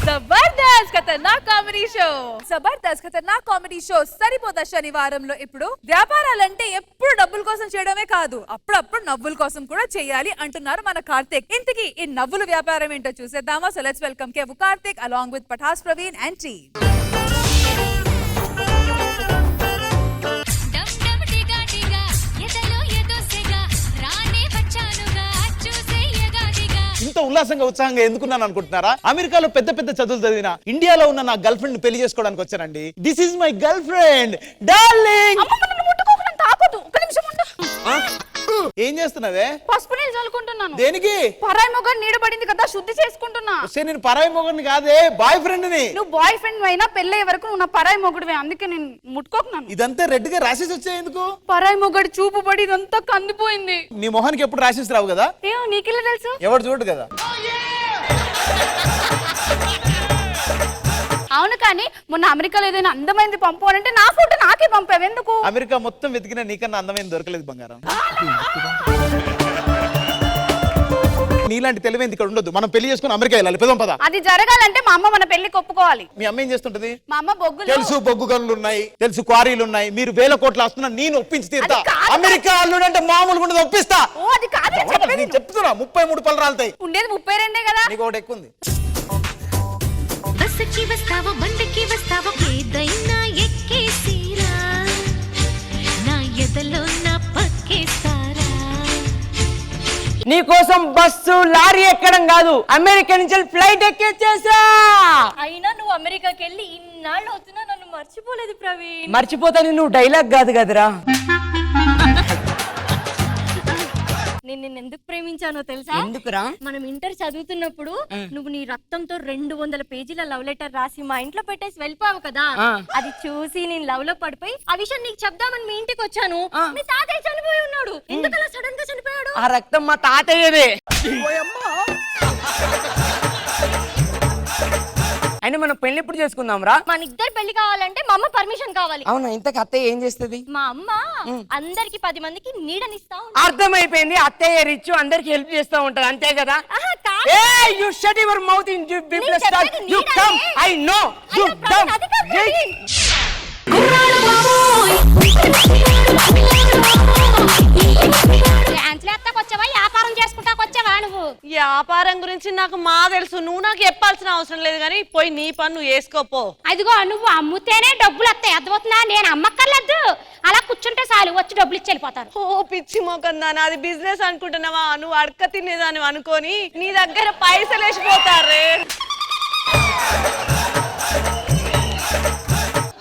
జబర్దస్త్ ఖతర్నాక్ comedy show సరిపోతా శనివారంలో ఇప్పుడు వ్యాపారాలంటే ఎప్పుడు డబ్బుల కోసం చేయడమే కాదు, అప్పుడప్పుడు నవ్వుల కోసం కూడా చేయాలి అంటున్నారు మన కార్తిక్. ఇంతకీ ఈ నవ్వుల వ్యాపారం ఏంటో చూసేద్దామా? So let's welcome Kevvu Karthik along with Patas Praveen and team. ఇంత ఉల్లాసంగా ఉత్సాహంగా ఎందుకున్నాను అనుకుంటున్నారా? అమెరికాలో పెద్ద పెద్ద చదువులు చదివిన ఇండియాలో ఉన్న నా గర్ల్ ఫ్రెండ్ పెళ్లి చేసుకోవడానికి వచ్చానండి. This is my girl friend darling. ఏం చేస్తున్నావే? పసుపు నీళ్ళు చల్లుకుంటున్నాను. దేనికి? పరాయి మొగని నీడబడింది కదా, శుద్ధి చేసుకుంటున్నా. నేను పరాయి మొగుడిని కాదే, బాయ్ ఫ్రెండ్ ని. నువ్వు బాయ్ ఫ్రెండ్ అయినా పెళ్ళయ్యే వరకు నువ్వు నా పరాయి మొగుడివే, అందుకే నేను ముట్టుకోకున్నాను. ఇదంతా రెడ్ గా రాసేసి వచ్చాయి ఎందుకు? పరాయి మొగడి చూపు పడి ఇదంతా కందిపోయింది. నీ మొహానికి ఎప్పుడు రాసేసి రావు కదా? ఏమో నీకెలా తెలుసు? ఎవరు చూడు కదా. అవును, కానీ మొన్న అమెరికాలో ఏదైనా అందమైంది పంపాలంటే నా ఫోటో నాకే పంపావు ఎందుకు? అమెరికా మొత్తం వెతికినా నీకన్నా అందమైన దొరకలేదు బంగారం. నీలాంటి తెలివైంది ఇక్కడ ఉండదు. మనం పెళ్లి చేసుకుని అమెరికా వెళ్ళాలి. పెదం పద. అది జరగాలంటే మా అమ్మ మన పెళ్లికి ఒప్పుకోవాలి. మీ అమ్మ ఏం చేస్తుంటది? మా అమ్మ బొగ్గులు తెలుసు, బొగ్గు గనులు ఉన్నాయి, తెలుసు, క్వారీలు ఉన్నాయి. మీరు వేల కోట్లు వస్తున్నా నేను ఒప్పించి తీరుతా. అమెరికా అల్లుడంటే మామూలుగా ఉండదు, ఒప్పిస్తా. ఓ అది కాదు నేను చెప్తున్నా, 33 పళ్ళు రాలుతాయి. ఉండేది 32 కదా. నీకు ఒకటి ఎక్కువ ఉంది. బస్సుకి వస్తావో బండికి వస్తావో ఏదైనా ఎక్కేసిరా, నా ఎదలో నా పక్కేస్తారా. నీ కోసం బస్సు లారీ ఎక్కడం కాదు, అమెరికా నుంచి ఫ్లైట్ ఎక్కేసేసా. అయినా నువ్వు అమెరికాకి వెళ్ళి ఇన్నాళ్ళు అవుతున్నా నన్ను మర్చిపోలేదు ప్రవీణ్. మర్చిపోతాను, నువ్వు డైలాగ్ కాదు కదరా. నేను నిన్ను ఎందుకు ప్రేమించానో తెలుసా? ఎందుకురా? మనం ఇంటర్ చదువుతున్నప్పుడు నువ్వు నీ రక్తంతో 200 పేజీల లవ్ లెటర్ రాసి మా ఇంట్లో పెట్టేసి వెళ్ళిపోయావు కదా. అది చూసి నేను లవ్ లో పడిపోయి ఆ విషయం నీకు చెప్దామని మీ ఇంటికి వచ్చాను. మీ తాతయ్య చనిపోయి ఉన్నాడు. ఎందుకలా సడన్ గా చనిపోయాడు? ఆ రక్తం మా తాతయ్యదే. అయినా మనం పెళ్లి ఎప్పుడు చేసుకుందాం రా? మన ఇద్దరు పెళ్లి కావాలంటే మా అమ్మ పర్మిషన్ కావాలి. అవునా? ఇంతకు అత్తయ్య ఏం చేస్తుంది? మా అమ్మ అందరికి 10 మందికి నీడనిస్తా. అర్థమైపోయింది, అత్తయ్య రిచ్, అందరికి హెల్ప్ చేస్తా ఉంటది, అంతే కదా? You shut your mouth in business talk. You come, I know. You dumb. వ్యాపారం చేసుకుంటాకొచ్చావా నువ్వు? వ్యాపారం గురించి నాకు మా తెలుసు, నువ్వు నాకు చెప్పాల్సిన అవసరం లేదు. కానీ పోయి నీ పని నువ్వు వేసుకోపో. అదిగో నువ్వు అమ్ముతేనే డబ్బులు వస్తాయి, అర్థమవుతుందా? నేను అమ్మక్కర్లేదు, అలా కూర్చుంటే చాలు, వచ్చి డబ్బులు ఇచ్చి వెళ్ళిపోతారు. ఓ పిచ్చి మొకందా, నాది బిజినెస్ అనుకుంటున్నావా? నువ్వు అడక తినేదాన్ని అనుకొని నీ దగ్గర పైసలు వేసిపోతారే.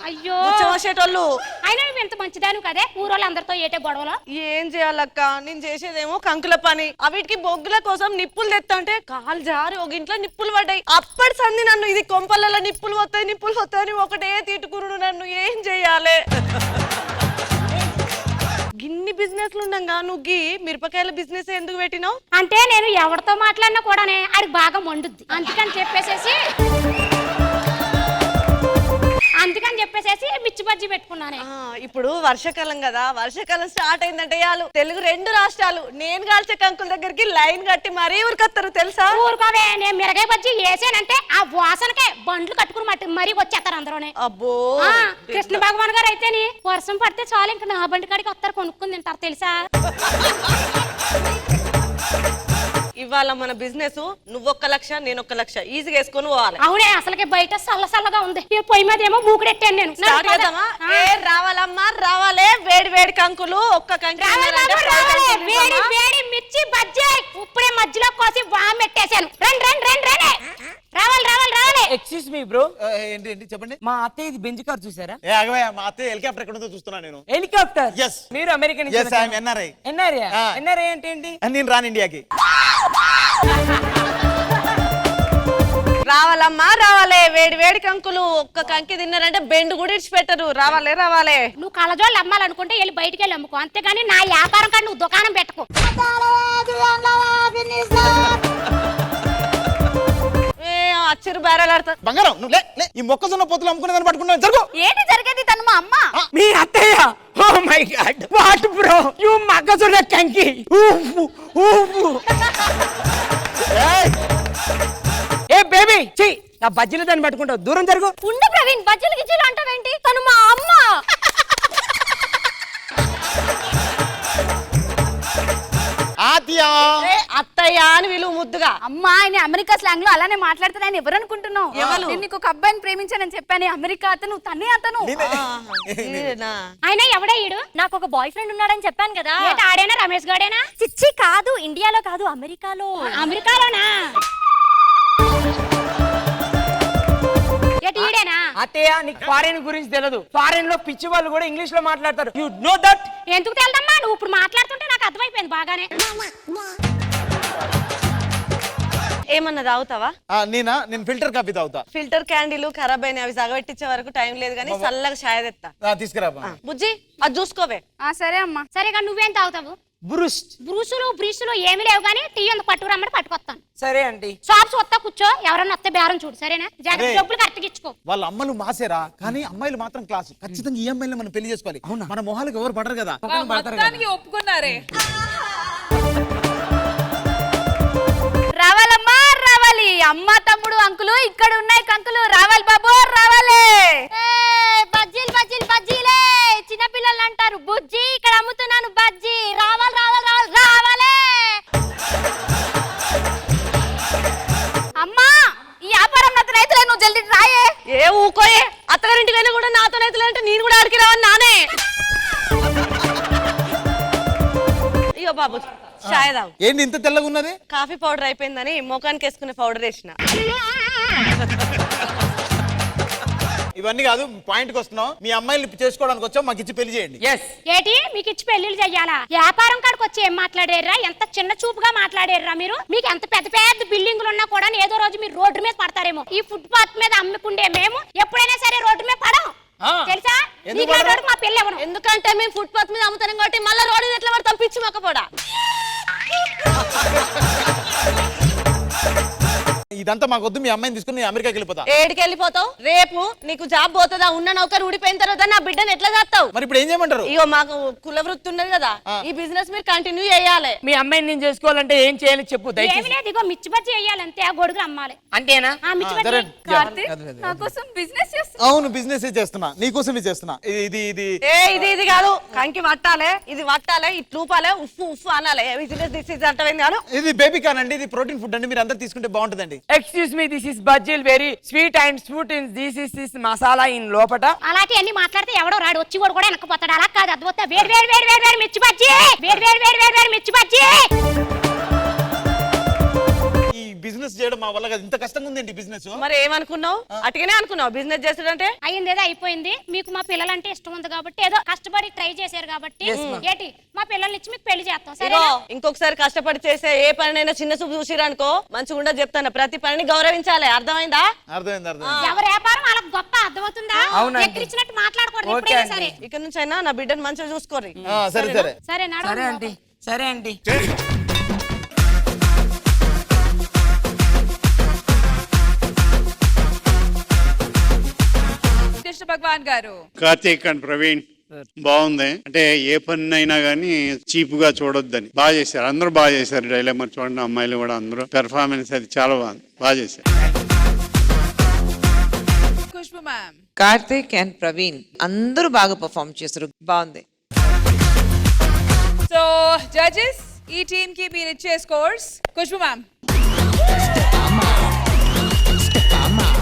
అయ్యో చూసేటోళ్ళు. అయినా నువ్వు ఎంత మంచిదాను కదే, ఊరోళ్ళు అందరితో ఏటే గొడవలో. ఏం చేయాలక్క, నేను చేసేదేమో కంకుల పని. అవిటికి బొగ్గుల కోసం నిప్పులు తెత్తంటే కాలు జారి ఒక ఇంట్లో నిప్పులు పడ్డాయి. అప్పటి సంది నన్ను ఇది కొంపలలో నిప్పులు పోతాయి ఒకటే తిట్టుకున్నాడు. నన్ను ఏం చెయ్యాలి? గిన్ని బిజినెస్లు ఉండగా నువ్వు మిరపకాయల బిజినెస్ ఎందుకు పెట్టినావు? అంటే నేను ఎవరితో మాట్లాడినా కూడానే అది బాగా మండుద్ది, అందుకని చెప్పేసేసి మిర్చి బజ్జీ పెట్టుకున్నానే. ఇప్పుడు వర్షాకాలం కదా, వర్షాకాలం స్టార్ట్ అయిందంటే చాలు తెలుగు 2 రాష్ట్రాలు నేను కాల్చే కంకుల దగ్గరికి లైన్ కట్టి మరీ ఊరికొస్తారు తెలుసా? ఊరుకోవే, నేను మిరగాయ బజ్జీ వేసానంటే ఆ వాసనకే బండ్లు కట్టుకుని మరీ వచ్చేస్తారు అందరూనే. అబ్బో, కృష్ణ భగవాన్ గారు అయితేని వర్షం పడితే చాలు ఇంకా నా బండి కాడికి వస్తారు, కొనుక్కుని తింటారు తెలుసా? ఇవాళ మన బిజినెస్ నువ్వు 1 లక్ష నేను 1 లక్ష ఈజీగా వేసుకొని పోవాలి. అవునే, అసలుకే బయట చల్లగా ఉంది, పొయ్యి మీద ఏమో మూకుడెట్టాను నేను. రావాలమ్మా రావాలే, వేడి వేడి కంకులు, ఒక్క కంకి వేడి మిర్చి బజ్జీ ఇప్పుడే మధ్యలో కోసి వామెట్టేశాను. రండి రావాలి. Excuse me bro. ఏంటి చెప్పండి. మా అత్తయ్య ఇది బెంజ్ కార్ చూసారా? మా అత్తయ్య హెలికాప్టర్ ఎక్కడ ఉందో చూస్తున్నా నేను. హెలికాప్టర్? Yes. మీరు అమెరికా నుంచి? Yes, I am NRI. NRI అంటే ఏంటి? నేను రాను ఇండియాకి. రావాలమ్మా రావాలే, వేడి వేడి కంకులు, ఒక్క కంకి తిన్నారంటే బెండు కూడా ఇడిచిపెట్టరు. రావాలే. నువ్వు కళ్ళజోళ్ళు అమ్మాలనుకుంటే వెళ్ళి బయటికి వెళ్ళి అమ్ముకో, అంతేగాని నా వ్యాపారం కానీ నువ్వు దుకాణం పెట్టుకో. వచ్చిర్రు బేరాలు ఆడతారు. బంగారం నువ్వు లే లే. ఈ మొక్కజొన్న పొత్తులు అమ్ముకునే దాన్ని పట్టుకుంటాను జరుగు. ఏంటి జరిగేది? తను మా అమ్మ. మీ అత్తయ్య? Oh my God, what bro, you మగ్గజొన్న కంకి. ఊఫ్ ఊఫ్. ఏ బేబీ, ఛీ, నా బజ్జీలు దాన్ని పట్టుకుంటావు, దూరం జరుగు. ఉండు ప్రవీణ్, బజ్జీలు గిజ్జీలు అంటావేంటి? తను మా అమ్మ. ఆతియా అత్తయ్య అని వీళ్ళు ముద్దుగా. అమ్మా, ఆయన అమెరికా స్లాంగ్ లో అలానే మాట్లాడతాడు. ఆయన ఎవరు అనుకుంటున్నావు? నేను నీకు ఒక అబ్బాయిని ప్రేమించానని చెప్పాను. అమెరికా అతను, తనే అతను. ఈయనా? ఆయన ఎవడే ఈడు? నాకు ఒక బాయ్ ఫ్రెండ్ ఉన్నాడని చెప్పాను కదా. ఆడేనా రమేష్ గాడేనా? చిచ్చి కాదు, ఇండియాలో కాదు, అమెరికాలో. అమెరికాలోనా? అత్తయ్య, నీకు ఫారెన్ గురించి తెలియదు. ఫారెన్ లో పిచ్చి వాళ్ళు కూడా ఇంగ్లీష్ లో మాట్లాడతారు. You know that? ఎందుకు తెలదమ్మా? నువ్వు ఇప్పుడు మాట్లాడుతుంటే నాకు అర్థమైపోయింది బాగానే. ఏమన్నా తాగుతావా? నేను ఫిల్టర్ కాఫీ తాగుతా. ఫిల్టర్ క్యాండిల్ ఖరాబ్ అయినాయి, అవి సగబెట్టించే వరకు టైం లేదు కానీ చల్లగా ఛాయ్ తెస్తా. తీసుకురా. బుజ్జి అది చూసుకోవే. సరే అమ్మా. సరేగా నువ్వేం తాగుతావు? బ్రూస్ట్. బ్రూసులు ఏమి లేవు కానీ టీ ఉంది, పట్టుకురమ్మని పట్టుకొస్తాను. సరే అండి. షాప్స్ వస్తా, కూర్చో, ఎవరన్నా వస్తే బేరం చూడు, సరేనా? జాగ్రత్త, డబ్బులు కరెక్ట్గా ఇచ్చుకో. వాళ్ళ అమ్మలు మాసేరా, కానీ అమ్మాయిలు మాత్రం క్లాస్. ఖచ్చితంగా ఈ అమ్మాయిలు మనం పెళ్లి చేసుకోవాలి. మన మొహాలకు ఎవరు పడరు కదా. మొత్తానికి ఒప్పుకున్నారే. రావాలమ్మా, రావాలి. అమ్మ, తమ్ముడు, అంకులు ఇక్కడ ఉన్నాయి. కంకులు రావాలి బాబు, రావాలి. బజ్జీలు బజ్జీలు బజ్జీలే, చిన్నపిల్లలు అంటారు బుజ్జి, ఇక్కడ అమ్ముతున్నాను బజ్జీ. రావాలి రావాలి రావాలి రావాలి. అమ్మా, ఈ వ్యాపారం నాతో రైతులే, నువ్వు జల్దీ రాయే. ఏ ఊకోయే, అత్తగారింటికి వెళ్ళి కూడా నాతో రైతులంటే నేను కూడా ఆడికి రావని నానే. ఇగో బాబు ఛాయ్ తాగు. ఏంటి ఇంత తెల్లగా ఉన్నది? కాఫీ పౌడర్ అయిపోయిందని ముఖానికి వేసుకునే పౌడర్ వేసిన. ఇవన్నీ కాదు, పాయింట్ కి వస్తున్నావు. మీ అమ్మాయిని చేసుకోవడానికి వచ్చావు, మాకు ఇచ్చి పెళ్లి చేయండి. ఏటి మీకు ఇచ్చి పెళ్లిళ్ళు చెయ్యాలా? వ్యాపారం కాడికి వచ్చి ఏం మాట్లాడేర్రా? ఎంత చిన్న చూపుగా మాట్లాడేర్రా మీరు? మీకు ఎంత పెద్ద పెద్ద బిల్డింగులు ఉన్నా కూడా ఏదో రోజు మీరు రోడ్డు మీద పడతారేమో. ఈ ఫుట్పాత్ మీద అమ్ముకుండే మేము ఎప్పుడైనా సరే రోడ్డు మీద పడం, తెలుసా? మా పెళ్లి ఎవరు? ఎందుకంటే మేము ఫుట్పాత్ మీద అమ్ముతాం కాబట్టి మళ్ళీ రోడ్డు ఎట్లా పడతాం? పిచ్చి మొక్కపోడా. ఇదంతా మాకు వద్దు. మీ అమ్మాయిని తీసుకుని అమెరికాకి వెళ్ళిపోతా. ఏడికి వెళ్ళిపోతావు? రేపు నీకు జాబ్ పోతుందా? ఉన్న నౌకరు ఊడిపోయిన తర్వాత నా బిడ్డను ఎట్లా చేస్తావు? మరి ఇప్పుడు ఏం చేయమంటారు? ఇగో మాకు కుల వృత్తి ఉన్నది కదా, ఈ బిజినెస్ మీరు కంటిన్యూ చేయాలి. మీ అమ్మాయిని నేను చేసుకోవాలంటే ఏం చేయాలి చెప్పు దయచేసి. ఏమి లేదు, ఇగో మిర్చి బజ్జీ వేయాలి అంతే, ఆ గొడుగులు అమ్మాలి అంతేనా? మిర్చి బజ్జీ. కార్తీక్, నా కోసం బిజినెస్ చేస్తా. అవును, బిజినెస్ చేస్తున్నా, నీకోసమే చేస్తున్నా. ఇది ఇది ఇది కాదు, కంకి పట్టాలి, ఇది పట్టాలి, ఇట్లు ఊపాలి, ఉఫ్ఫు ఉఫ్ఫు అనాలి. బిజినెస్ దిస్ ఇస్ అంటమైంది కాదు. ఇది బేబీ కాన్ అండి, ఇది ప్రోటీన్ ఫుడ్ అండి, మీరు అందరు తీసుకుంటే బాగుంటుందండి. ఎక్స్క్యూజ్ మీ, దిస్ ఇస్ బజ్జీల్ very sweet and sweet in this masala in లోపట. అలాంటి అన్ని మాట్లాడితే ఎవడో రాడు, వచ్చి కూడా వెనకపోతాడు. అలా కాదు, అద్భుత వేడి వేడి వేడి వేడి వేడి మిర్చి బజ్జీ, వేడి వేడి వేడి వేడి వేడి మిర్చి బజ్జీ. ఈ బిజినెస్ చేయడం మా వల్ల కాదు. ఇంత కష్టంగా ఉందండి బిజినెస్. మరి ఏమనుకున్నావు? అటుగానే అనుకున్నావు బిజినెస్ చేస్తుంటే? అయ్యిందేదో అయిపోయింది. మీకు మా పిల్లలంటే ఇష్టం ఉంది కాబట్టి ఏదో కష్టపడి ట్రై చేశారు కాబట్టి ఏంటి మా పిల్లల్ని ఇచ్చి మీకు పెళ్లి చేస్తాం, సరే? ఇంకొకసారి కష్టపడి చేసే ఏ పనినైనా చిన్న చూపు చూసిరనుకో మంచిగా ఉండదు చెప్తాను. ప్రతి పనిని గౌరవించాలి, అర్థమైందా? అర్థమైంది. ఎవరి వ్యాపారం వాళ్ళకి గొప్ప, అర్థమవుతుందా? ఎక్కిరిచ్చినట్టు మాట్లాడకూడదు ఎప్పుడైనా సరే. ఇక్కడ నుంచి అయినా నా బిడ్డను మంచిగా చూసుకోరు. సరే సరే సరే సరే అండి, సరే అండి. కృష్ణ భగవాన్ గారు. కార్తీక్ అండ్ ప్రవీణ్ బాగుంది. అంటే ఏ పని అయినా గానీ చీప్ గా చూడొద్దని బాగా చేశారు, అందరూ బాగా చేశారు. డైలాగ్ మరి చూడండి, అమ్మాయిలు కూడా అందరూ పెర్ఫార్మెన్స్ అది చాలా బాగుంది, బాగా చేశారు. ఖుష్బు మ్యామ్. కార్తిక్ అండ్ ప్రవీణ్ అందరూ బాగా పర్ఫామ్ చేశారు, బాగుంది. సో జడ్జెస్, ఈ టీమ్ కి మీరు ఇచ్చే స్కోర్స్. ఖుష్బు మ్యామ్.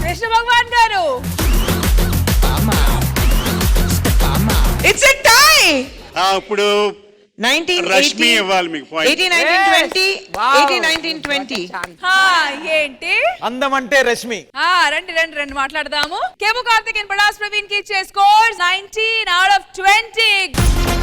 కృష్ణ భగవాన్ గారు. ఇట్స్ ఎ టై. ఇప్పుడు 19 రష్మి ఇవ్వాలి మీకు పాయింట్. 18 19 20 18 19 20. ఏంటి అందం అంటే రష్మి. రండి రండి రండి మాట్లాడదాము. కేము కార్తిక్ అండ్ బడాస్ ప్రవీణ్ కి ఇచ్చే స్కోర్స్ 19 out of 20.